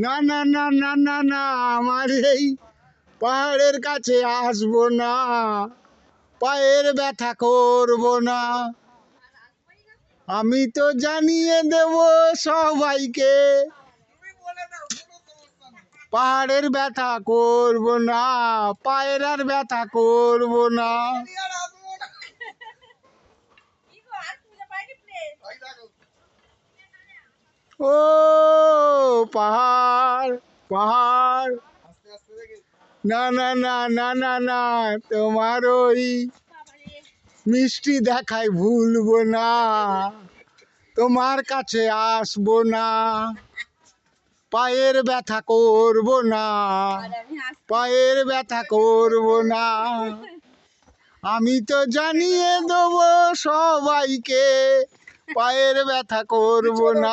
না না না না না না, আমার এই পাহাড়ের কাছে আসবো না, পায়ের ব্যথা করবো না। আমি তো জানিয়ে দেব সবাইকে, পাহাড়ের ব্যথা করবো না, পায়ের আর ব্যথা করবো না। ও পাহাড় পাহাড়, না না না না না না, তোমার ওই মিষ্টি দেখায় ভুলবো না, তোমার কাছে আসবো না, পায়ের ব্যথা করবো না, পায়ের ব্যথা করবো না। আমি তো জানিয়ে দেবো সবাইকে, পায়ের ব্যথা করবো না।